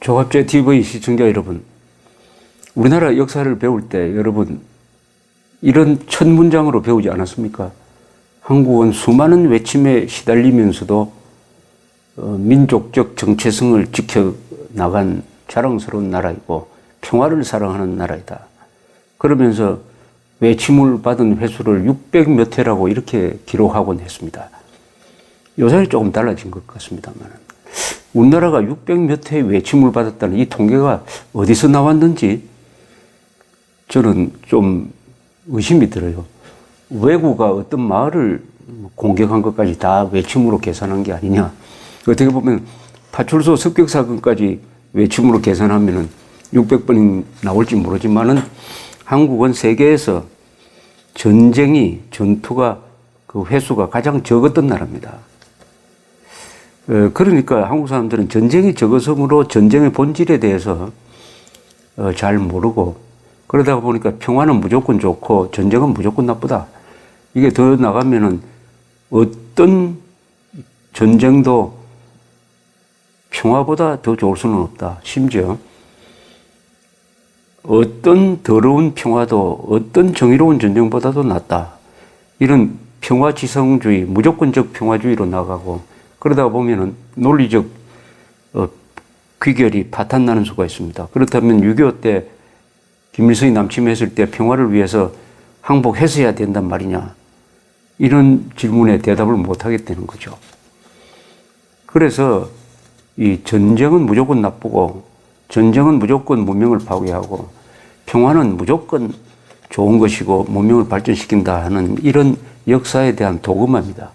조갑제 TV 시청자 여러분, 우리나라 역사를 배울 때 여러분 이런 첫 문장으로 배우지 않았습니까? 한국은 수많은 외침에 시달리면서도 민족적 정체성을 지켜나간 자랑스러운 나라이고 평화를 사랑하는 나라이다. 그러면서 외침을 받은 횟수를 600 몇 회라고 이렇게 기록하곤 했습니다. 요새는 조금 달라진 것 같습니다만 우리나라가 600 몇 회 외침을 받았다는 이 통계가 어디서 나왔는지 저는 좀 의심이 들어요. 왜구가 어떤 마을을 공격한 것까지 다 외침으로 계산한 게 아니냐. 어떻게 보면 파출소 습격 사건까지 외침으로 계산하면 600번이 나올지 모르지만은 한국은 세계에서 전투가 그 횟수가 가장 적었던 나라입니다. 그러니까 한국 사람들은 전쟁이 적어서므로 전쟁의 본질에 대해서 잘 모르고 그러다 보니까 평화는 무조건 좋고 전쟁은 무조건 나쁘다. 이게 더 나가면은 어떤 전쟁도 평화보다 더 좋을 수는 없다. 심지어 어떤 더러운 평화도 어떤 정의로운 전쟁보다도 낫다. 이런 평화지성주의, 무조건적 평화주의로 나가고 그러다 보면은 논리적 귀결이 파탄나는 수가 있습니다. 그렇다면 6.25 때 김일성이 남침했을 때 평화를 위해서 항복했어야 된단 말이냐. 이런 질문에 대답을 못하게 되는 거죠. 그래서 이 전쟁은 무조건 나쁘고 전쟁은 무조건 문명을 파괴하고 평화는 무조건 좋은 것이고 문명을 발전시킨다 하는 이런 역사에 대한 도그마입니다.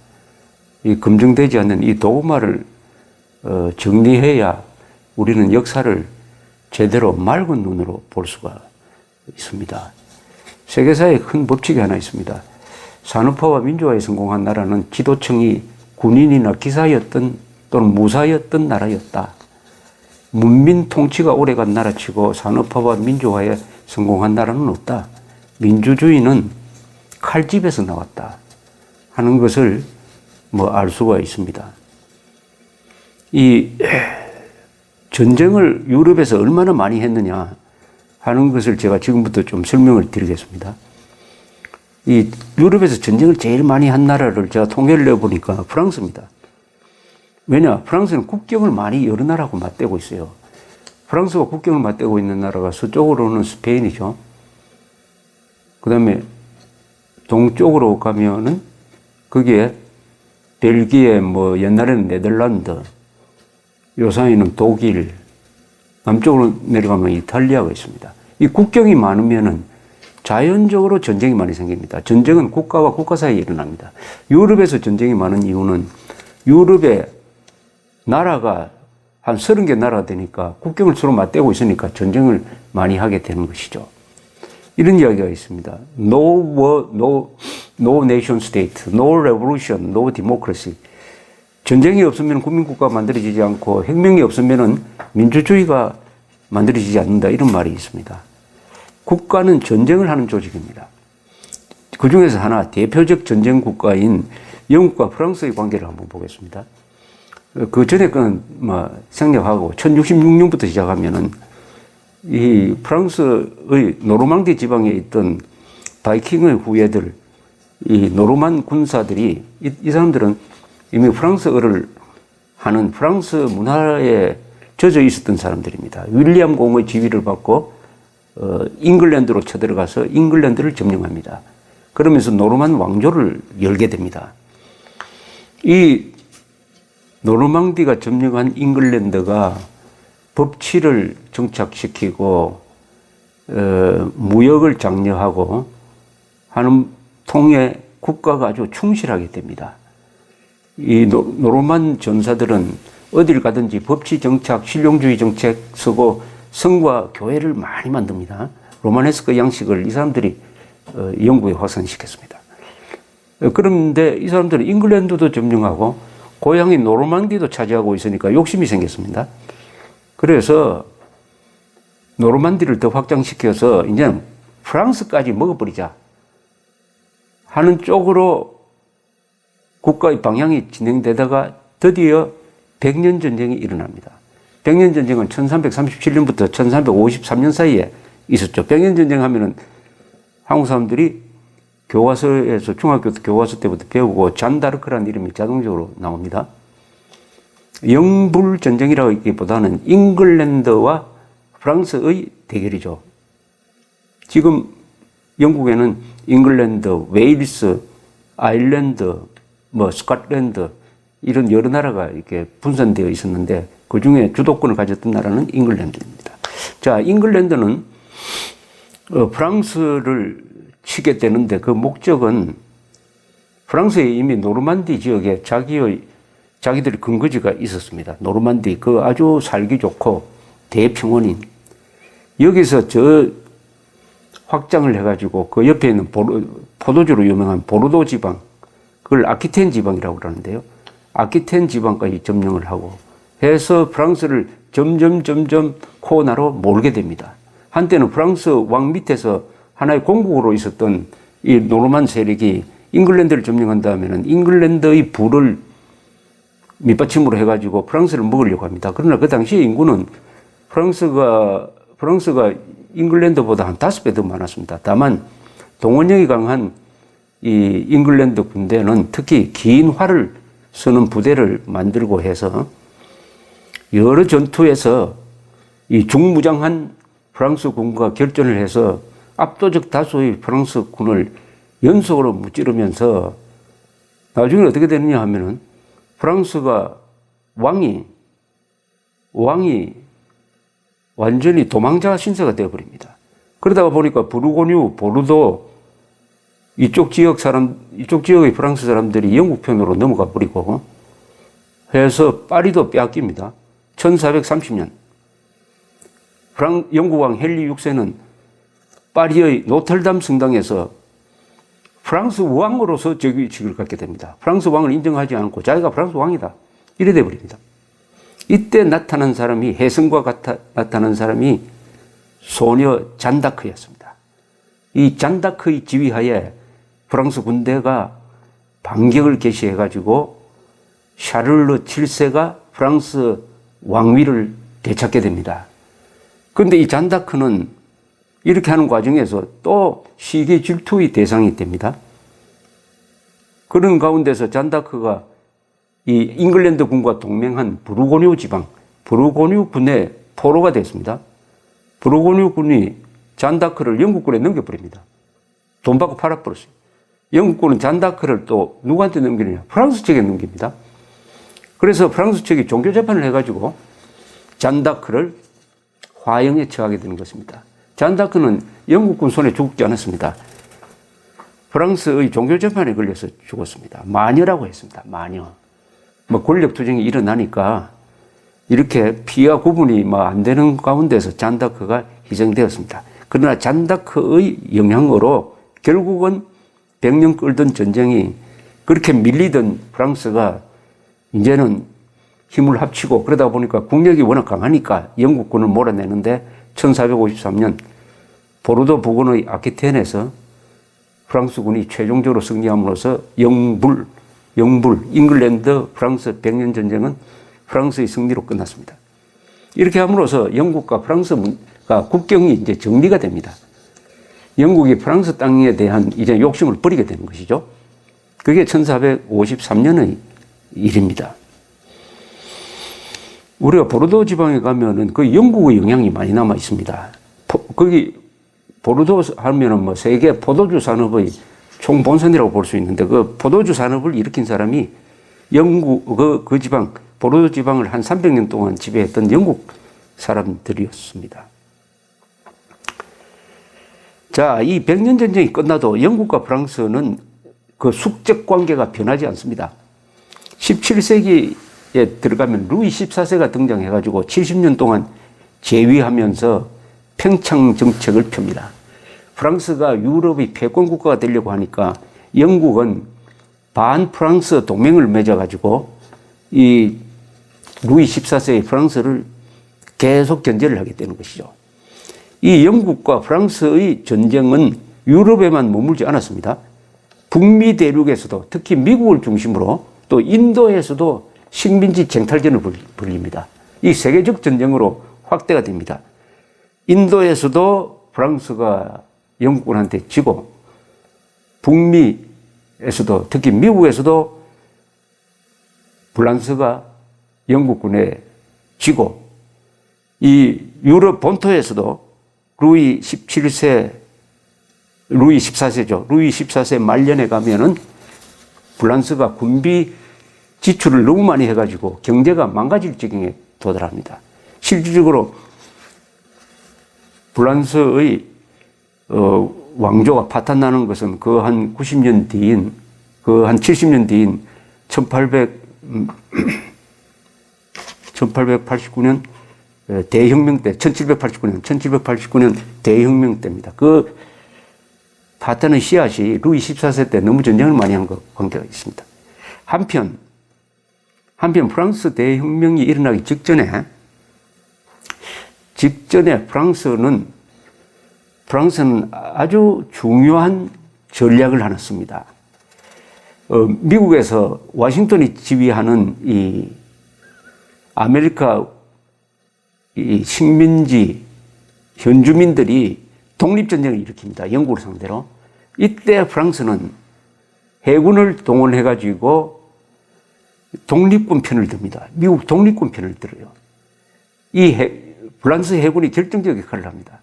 이 검증되지 않는 이 도그마를 정리해야 우리는 역사를 제대로 맑은 눈으로 볼 수가 있습니다. 세계사에 큰 법칙이 하나 있습니다. 산업화와 민주화에 성공한 나라는 지도층이 군인이나 기사였던 또는 무사였던 나라였다. 문민 통치가 오래간 나라치고 산업화와 민주화에 성공한 나라는 없다. 민주주의는 칼집에서 나왔다 하는 것을 알 수가 있습니다. 이 전쟁을 유럽에서 얼마나 많이 했느냐 하는 것을 제가 지금부터 좀 설명을 드리겠습니다. 이 유럽에서 전쟁을 제일 많이 한 나라를 제가 통계를 내보니까 프랑스입니다. 왜냐? 프랑스는 국경을 많이 여러 나라하고 맞대고 있어요. 프랑스가 국경을 맞대고 있는 나라가 서쪽으로는 스페인이죠. 그 다음에 동쪽으로 가면은 거기에 벨기에, 옛날에는 네덜란드, 요사이는 독일, 남쪽으로 내려가면 이탈리아가 있습니다. 이 국경이 많으면은 자연적으로 전쟁이 많이 생깁니다. 전쟁은 국가와 국가 사이에 일어납니다. 유럽에서 전쟁이 많은 이유는 유럽의 나라가 한 30개 나라가 되니까 국경을 서로 맞대고 있으니까 전쟁을 많이 하게 되는 것이죠. 이런 이야기가 있습니다. No war, no nation state, no revolution, no democracy. 전쟁이 없으면 국민국가가 만들어지지 않고 혁명이 없으면 민주주의가 만들어지지 않는다. 이런 말이 있습니다. 국가는 전쟁을 하는 조직입니다. 그 중에서 하나 대표적 전쟁 국가인 영국과 프랑스의 관계를 한번 보겠습니다. 그 전에 건 생략하고 1066년부터 시작하면은 이 프랑스의 노르망디 지방에 있던 바이킹의 후예들, 이 노르만 군사들이 이 사람들은 이미 프랑스어를 하는 프랑스 문화에 젖어 있었던 사람들입니다. 윌리엄 공의 지휘를 받고 잉글랜드로 쳐들어가서 잉글랜드를 점령합니다. 그러면서 노르만 왕조를 열게 됩니다. 이 노르망디가 점령한 잉글랜드가 법치를 정착시키고 무역을 장려하고 하는 통에 국가가 아주 충실하게 됩니다. 이 노르만 전사들은 어딜 가든지 법치 정착, 실용주의 정책 쓰고 성과 교회를 많이 만듭니다. 로마네스크 양식을 이 사람들이 영국에 확산시켰습니다. 그런데 이 사람들은 잉글랜드도 점령하고 고향인 노르망디도 차지하고 있으니까 욕심이 생겼습니다. 그래서 노르만디를 더 확장시켜서 이제는 프랑스까지 먹어버리자 하는 쪽으로 국가의 방향이 진행되다가 드디어 100년 전쟁이 일어납니다. 백년 전쟁은 1337년부터 1353년 사이에 있었죠. 백년 전쟁 하면은 한국 사람들이 교과서에서 중학교 교과서 때부터 배우고 잔다르크라는 이름이 자동적으로 나옵니다. 영불 전쟁이라고 하기보다는 잉글랜드와 프랑스의 대결이죠. 지금 영국에는 잉글랜드, 웨일스, 아일랜드, 스코틀랜드 이런 여러 나라가 이렇게 분산되어 있었는데 그 중에 주도권을 가졌던 나라는 잉글랜드입니다. 자, 잉글랜드는 프랑스를 치게 되는데 그 목적은 프랑스에 이미 노르만디 지역에 자기들의 근거지가 있었습니다. 노르만디, 그 아주 살기 좋고 대평원인 여기서 저 확장을 해가지고 그 옆에 있는 포도주로 유명한 보르도 지방, 그걸 아키텐 지방이라고 그러는데요. 아키텐 지방까지 점령을 하고 해서 프랑스를 점점 코너로 몰게 됩니다. 한때는 프랑스 왕 밑에서 하나의 공국으로 있었던 이 노르만 세력이 잉글랜드를 점령한 다음에는 잉글랜드의 부를 밑받침으로 해가지고 프랑스를 먹으려고 합니다. 그러나 그 당시의 인구는 프랑스가 잉글랜드보다 한 5배 더 많았습니다. 다만 동원력이 강한 이 잉글랜드 군대는 특히 긴 활을 쓰는 부대를 만들고 해서 여러 전투에서 이 중무장한 프랑스 군과 결전을 해서 압도적 다수의 프랑스 군을 연속으로 무찌르면서 나중에 어떻게 되느냐 하면은 프랑스가 왕이 완전히 도망자 신세가 되어버립니다. 그러다가 보니까 부르고뉴, 보르도 이쪽 지역의 프랑스 사람들이 영국 편으로 넘어가 버리고 해서 파리도 빼앗깁니다. 1430년. 영국 왕 헨리 6세는 파리의 노텔담 성당에서 프랑스 왕으로서 즉위식을 갖게 됩니다. 프랑스 왕을 인정하지 않고 자기가 프랑스 왕이다. 이래 돼버립니다. 이때 나타난 사람이, 혜성과 나타난 사람이 소녀 잔다크였습니다. 이 잔다크의 지휘하에 프랑스 군대가 반격을 개시해가지고 샤를르 7세가 프랑스 왕위를 되찾게 됩니다. 그런데 이 잔다크는 이렇게 하는 과정에서 또 시기 질투의 대상이 됩니다. 그런 가운데서 잔다크가 이 잉글랜드 군과 동맹한 부르고뉴 지방, 부르고뉴 군의 포로가 됐습니다. 부르고뉴 군이 잔다크를 영국군에 넘겨버립니다. 돈 받고 팔아버렸어요. 영국군은 잔다크를 또 누구한테 넘기느냐? 프랑스 측에 넘깁니다. 그래서 프랑스 측이 종교재판을 해가지고 잔다크를 화형에 처하게 되는 것입니다. 잔다크는 영국군 손에 죽지 않았습니다. 프랑스의 종교재판에 걸려서 죽었습니다. 마녀라고 했습니다. 마녀. 권력투쟁이 일어나니까 이렇게 피와 구분이 안 되는 가운데서 잔다크가 희생되었습니다. 그러나 잔다크의 영향으로 결국은 100년 끌던 전쟁이 그렇게 밀리던 프랑스가 이제는 힘을 합치고 그러다 보니까 국력이 워낙 강하니까 영국군을 몰아내는데 1453년 보르도 부근의 아키텐에서 프랑스군이 최종적으로 승리함으로써 영불, 잉글랜드, 프랑스 100년 전쟁은 프랑스의 승리로 끝났습니다. 이렇게 함으로써 영국과 프랑스가 국경이 이제 정리가 됩니다. 영국이 프랑스 땅에 대한 이제 욕심을 버리게 되는 것이죠. 그게 1453년의 일입니다. 우리가 보르도 지방에 가면은 그 영국의 영향이 많이 남아 있습니다. 거기 보르도 하면은 세계 포도주 산업의 총본산이라고 볼 수 있는데 그 포도주 산업을 일으킨 사람이 영국 그 지방 보르도 지방을 한 300년 동안 지배했던 영국 사람들이었습니다. 자, 이 100년 전쟁이 끝나도 영국과 프랑스는 그 숙적 관계가 변하지 않습니다. 17세기에 들어가면 루이 14세가 등장해가지고 70년 동안 재위하면서 평창 정책을 펴니다. 프랑스가 유럽의 패권 국가가 되려고 하니까 영국은 반 프랑스 동맹을 맺어가지고 이 루이 14세의 프랑스를 계속 견제를 하게 되는 것이죠. 이 영국과 프랑스의 전쟁은 유럽에만 머물지 않았습니다. 북미 대륙에서도 특히 미국을 중심으로 또 인도에서도 식민지 쟁탈전을 벌립니다. 이 세계적 전쟁으로 확대가 됩니다. 인도에서도 프랑스가 영국군한테 지고, 북미에서도, 특히 미국에서도 프랑스가 영국군에 지고, 이 유럽 본토에서도 루이 14세 말년에 가면은 프랑스가 군비 지출을 너무 많이 해가지고 경제가 망가질 지경에 도달합니다. 실질적으로 프랑스의 왕조가 파탄나는 것은 그 한 90년 뒤인, 그 한 70년 뒤인 1889년 대혁명 때, 1789년 대혁명 때입니다. 그 파탄의 씨앗이 루이 14세 때 너무 전쟁을 많이 한 것 관계가 있습니다. 한편 프랑스 대혁명이 일어나기 직전에 프랑스는 아주 중요한 전략을 하나 씁니다. 미국에서 워싱턴이 지휘하는 이 아메리카 이 식민지 현주민들이 독립전쟁을 일으킵니다. 영국을 상대로. 이때 프랑스는 해군을 동원해가지고 독립군 편을 듭니다. 미국 독립군 편을 들어요. 프랑스 해군이 결정적 역할을 합니다.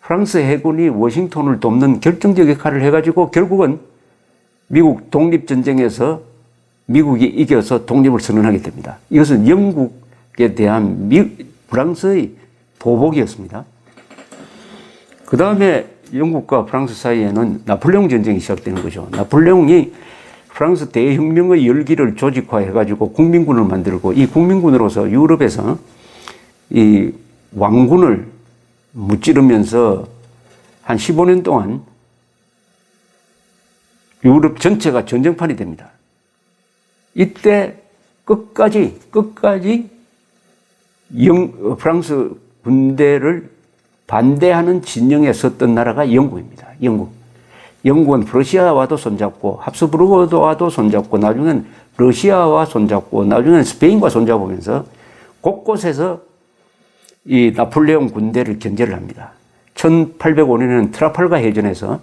프랑스 해군이 워싱턴을 돕는 결정적 역할을 해가지고 결국은 미국 독립전쟁에서 미국이 이겨서 독립을 선언하게 됩니다. 이것은 영국에 대한 프랑스의 보복이었습니다. 그 다음에 영국과 프랑스 사이에는 나폴레옹 전쟁이 시작되는 거죠. 나폴레옹이 프랑스 대혁명의 열기를 조직화해가지고 국민군을 만들고, 이 국민군으로서 유럽에서 이 왕군을 무찌르면서 한 15년 동안 유럽 전체가 전쟁판이 됩니다. 이때 끝까지 프랑스 군대를 반대하는 진영에 섰던 나라가 영국입니다. 영국은 프러시아와도 손잡고, 합스부르크와도 손잡고, 나중엔 러시아와 손잡고, 나중엔 스페인과 손잡으면서 곳곳에서 이 나폴레옹 군대를 견제를 합니다. 1805년에는 트라팔가 해전에서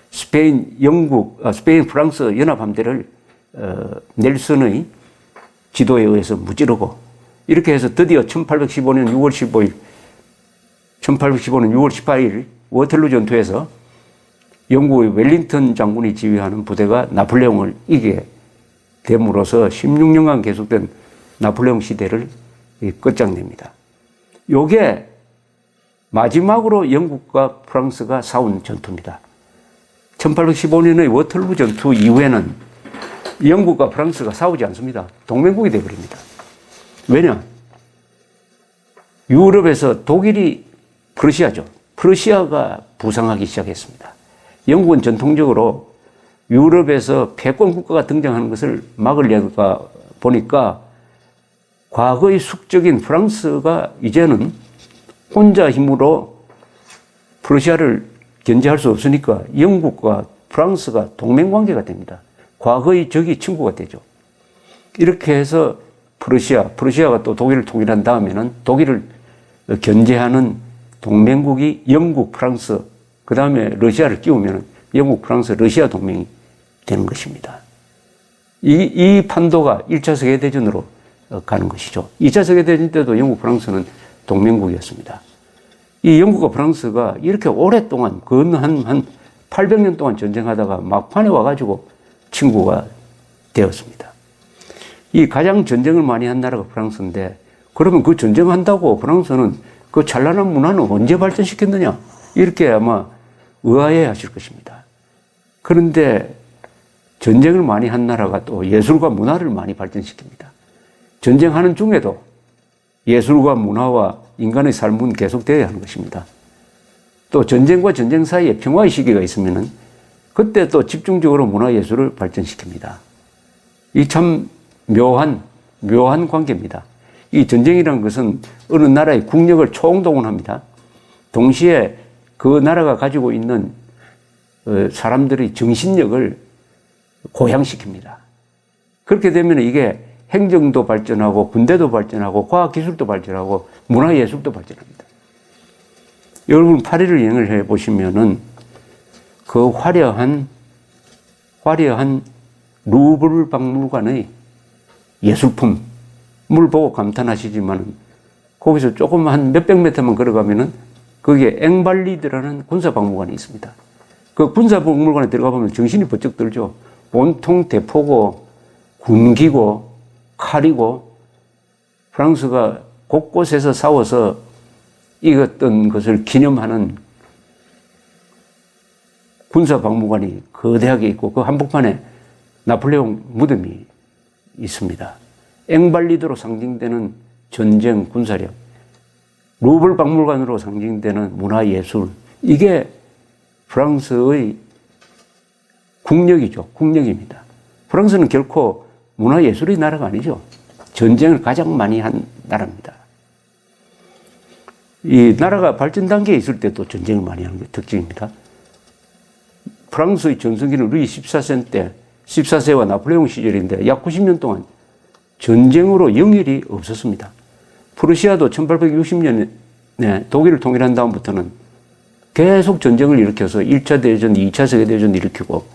스페인, 프랑스 연합함대를 넬슨의 지도에 의해서 무찌르고, 이렇게 해서 드디어 1815년 6월 18일 워털루 전투에서 영국의 웰링턴 장군이 지휘하는 부대가 나폴레옹을 이기게 됨으로써 16년간 계속된 나폴레옹 시대를 끝장냅니다. 요게 마지막으로 영국과 프랑스가 싸운 전투입니다. 1815년의 워털루 전투 이후에는 영국과 프랑스가 싸우지 않습니다. 동맹국이 되어버립니다. 왜냐? 유럽에서 독일이 프러시아죠. 프러시아가 부상하기 시작했습니다. 영국은 전통적으로 유럽에서 패권 국가가 등장하는 것을 막으려다 보니까 과거의 숙적인 프랑스가 이제는 혼자 힘으로 프러시아를 견제할 수 없으니까 영국과 프랑스가 동맹관계가 됩니다. 과거의 적이 친구가 되죠. 이렇게 해서 프러시아가 또 독일을 통일한 다음에는 독일을 견제하는 동맹국이 영국, 프랑스, 그 다음에 러시아를 끼우면 영국, 프랑스, 러시아 동맹이 되는 것입니다. 이 판도가 1차 세계대전으로 가는 것이죠. 2차 세계대전 때도 영국, 프랑스는 동맹국이었습니다. 이 영국과 프랑스가 이렇게 오랫동안, 한 800년 동안 전쟁하다가 막판에 와가지고 친구가 되었습니다. 이 가장 전쟁을 많이 한 나라가 프랑스인데, 그러면 그 전쟁한다고 프랑스는 그 찬란한 문화는 언제 발전시켰느냐? 이렇게 아마 의아해 하실 것입니다. 그런데 전쟁을 많이 한 나라가 또 예술과 문화를 많이 발전시킵니다. 전쟁하는 중에도 예술과 문화와 인간의 삶은 계속되어야 하는 것입니다. 또 전쟁과 전쟁 사이에 평화의 시기가 있으면은 그때 또 집중적으로 문화예술을 발전시킵니다. 이 참 묘한 관계입니다. 이 전쟁이라는 것은 어느 나라의 국력을 총동원합니다. 동시에 그 나라가 가지고 있는 사람들의 정신력을 고양시킵니다. 그렇게 되면 이게 행정도 발전하고 군대도 발전하고 과학기술도 발전하고 문화예술도 발전합니다. 여러분 파리를 여행을 해보시면은 그 화려한 루브르 박물관의 예술품을 보고 감탄하시지만 거기서 조금 한 몇백 미터만 걸어가면은 거기에 앵발리드라는 군사박물관이 있습니다. 그 군사박물관에 들어가 보면 정신이 번쩍 들죠. 온통 대포고 군기고 칼이고 프랑스가 곳곳에서 싸워서 이겼던 것을 기념하는 군사박물관이 거대하게 있고 그 한복판에 나폴레옹 무덤이 있습니다. 앵발리드로 상징되는 전쟁 군사력, 루브르 박물관으로 상징되는 문화예술, 이게 프랑스의 국력이죠. 국력입니다. 프랑스는 결코 문화예술의 나라가 아니죠. 전쟁을 가장 많이 한 나라입니다. 이 나라가 발전 단계에 있을 때도 전쟁을 많이 하는 게 특징입니다. 프랑스의 전성기는 루이 14세 때, 14세와 나폴레옹 시절인데 약 90년 동안 전쟁으로 영일이 없었습니다. 프루시아도 1860년에 독일을 통일한 다음부터는 계속 전쟁을 일으켜서 1차 대전, 2차 세계대전을 일으키고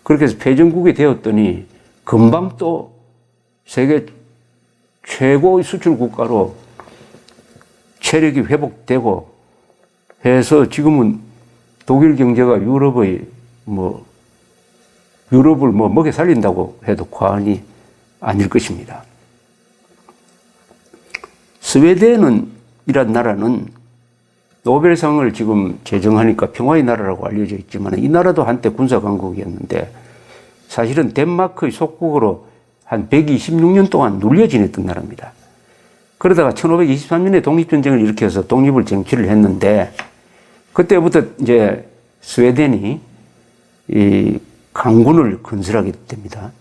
그렇게 해서 패전국이 되었더니 금방 또 세계 최고의 수출 국가로 체력이 회복되고 해서 지금은 독일 경제가 유럽을 먹여 살린다고 해도 과언이 아닐 것입니다. 스웨덴은 이란 나라는 노벨상을 지금 제정하니까 평화의 나라라고 알려져 있지만 이 나라도 한때 군사강국이었는데 사실은 덴마크의 속국으로 한 126년 동안 눌려 지냈던 나라입니다. 그러다가 1523년에 독립전쟁을 일으켜서 독립을 쟁취를 했는데 그때부터 이제 스웨덴이 이 강군을 건설하게 됩니다.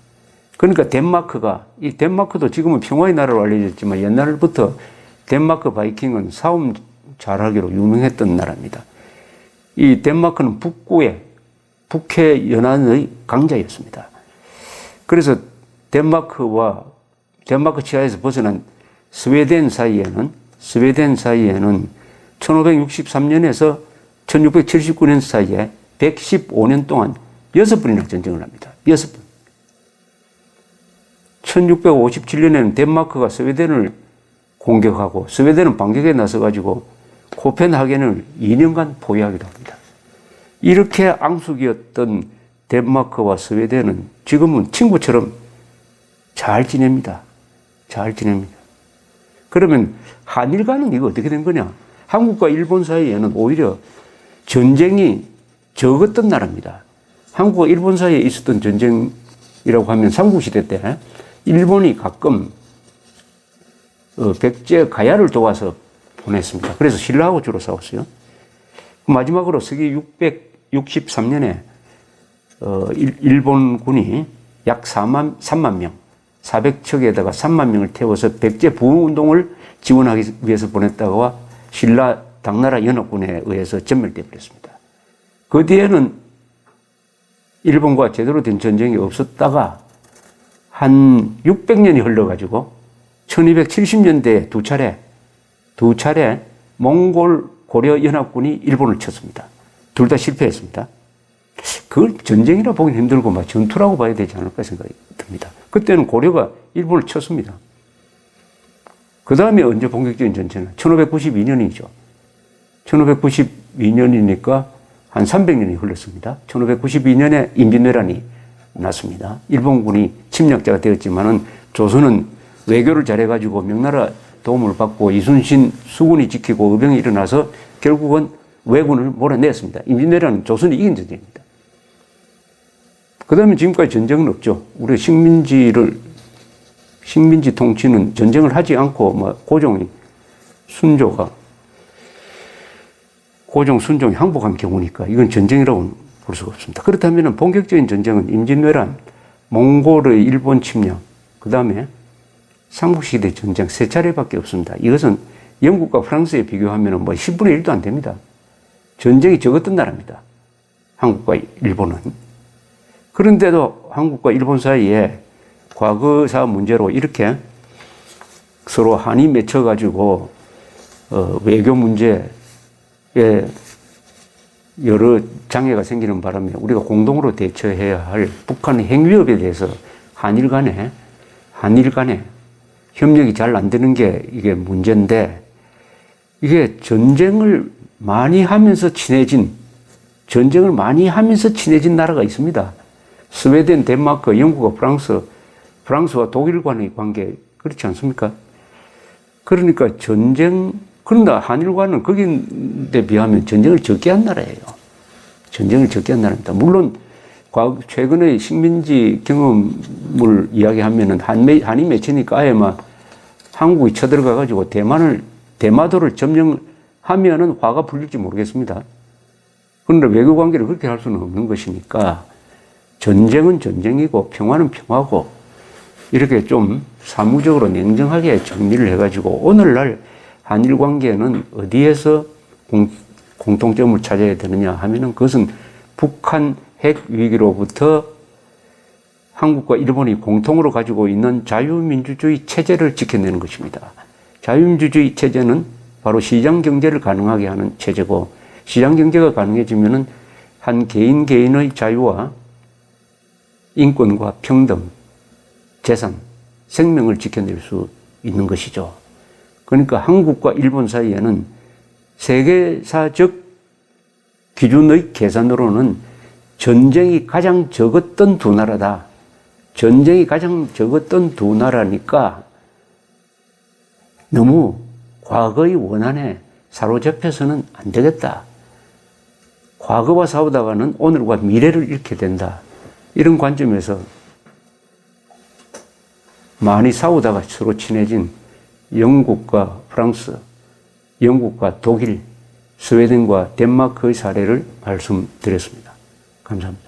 그러니까 덴마크도 지금은 평화의 나라로 알려졌지만 옛날부터 덴마크 바이킹은 싸움 잘하기로 유명했던 나라입니다. 이 덴마크는 북해 연안의 강자였습니다. 그래서 덴마크 치하에서 벗어난 스웨덴 사이에는 1563년에서 1679년 사이에 115년 동안 6번이나 전쟁을 합니다. 6번. 1657년에는 덴마크가 스웨덴을 공격하고 스웨덴은 반격에 나서가지고 코펜하겐을 2년간 포위하기도 합니다. 이렇게 앙숙이었던 덴마크와 스웨덴은 지금은 친구처럼 잘 지냅니다. 잘 지냅니다. 그러면 한일 간은 이거 어떻게 된 거냐? 한국과 일본 사이에는 오히려 전쟁이 적었던 나라입니다. 한국과 일본 사이에 있었던 전쟁이라고 하면 삼국시대 때 일본이 가끔 백제 가야를 도와서 보냈습니다. 그래서 신라하고 주로 싸웠어요. 마지막으로 서기 663년에 일본군이 약 3만 명, 400척에다가 3만 명을 태워서 백제 부흥운동을 지원하기 위해서 보냈다가 신라 당나라 연합군에 의해서 전멸되어 버렸습니다. 그 뒤에는 일본과 제대로 된 전쟁이 없었다가 한 600년이 흘러가지고 1270년대에 두 차례 몽골 고려 연합군이 일본을 쳤습니다. 둘 다 실패했습니다. 그걸 전쟁이라 보기는 힘들고 막 전투라고 봐야 되지 않을까 생각이 듭니다. 그때는 고려가 일본을 쳤습니다. 그 다음에 언제 본격적인 전쟁은 1592년이죠. 1592년이니까 한 300년이 흘렀습니다. 1592년에 임진왜란이 났습니다. 일본군이 침략자가 되었지만은 조선은 외교를 잘해가지고 명나라 도움을 받고 이순신 수군이 지키고 의병이 일어나서 결국은 왜군을 몰아냈습니다. 임진왜란은 조선이 이긴 전쟁입니다. 그 다음에 지금까지 전쟁은 없죠. 우리 식민지 통치는 전쟁을 하지 않고 고종 순종이 항복한 경우니까 이건 전쟁이라고는 볼 수가 없습니다. 그렇다면 본격적인 전쟁은 임진왜란, 몽골의 일본 침략, 그 다음에 삼국시대 전쟁 3차례밖에 없습니다. 이것은 영국과 프랑스에 비교하면 10분의 1도 안 됩니다. 전쟁이 적었던 나라입니다. 한국과 일본은. 그런데도 한국과 일본 사이에 과거사 문제로 이렇게 서로 한이 맺혀가지고 외교 문제에 여러 장애가 생기는 바람에 우리가 공동으로 대처해야 할 북한의 핵위협에 대해서 한일 간에 협력이 잘 안 되는 게 이게 문제인데, 이게 전쟁을 많이 하면서 친해진 나라가 있습니다. 스웨덴, 덴마크, 영국과 프랑스와 독일 간의 관계, 그렇지 않습니까? 그러니까 그런다 한일과는 거기에 비하면 전쟁을 적게 한 나라예요. 전쟁을 적게 한 나라입니다. 물론 최근의 식민지 경험을 이야기하면은 한이 맺히니까 아예 막 한국이 쳐들어가 가지고 대마도를 점령하면은 화가 풀릴지 모르겠습니다. 그런데 외교 관계를 그렇게 할 수는 없는 것이니까 전쟁은 전쟁이고 평화는 평화고 이렇게 좀 사무적으로 냉정하게 정리를 해가지고 오늘날 한일 관계는 어디에서 공통점을 찾아야 되느냐 하면은 그것은 북한 핵 위기로부터 한국과 일본이 공통으로 가지고 있는 자유민주주의 체제를 지켜내는 것입니다. 자유민주주의 체제는 바로 시장 경제를 가능하게 하는 체제고, 시장 경제가 가능해지면은 한 개인의 자유와 인권과 평등, 재산, 생명을 지켜낼 수 있는 것이죠. 그러니까 한국과 일본 사이에는 세계사적 기준의 계산으로는 전쟁이 가장 적었던 두 나라다. 전쟁이 가장 적었던 두 나라니까 너무 과거의 원한에 사로잡혀서는 안 되겠다. 과거와 싸우다가는 오늘과 미래를 잃게 된다. 이런 관점에서 많이 싸우다가 서로 친해진 영국과 프랑스, 영국과 독일, 스웨덴과 덴마크의 사례를 말씀드렸습니다. 감사합니다.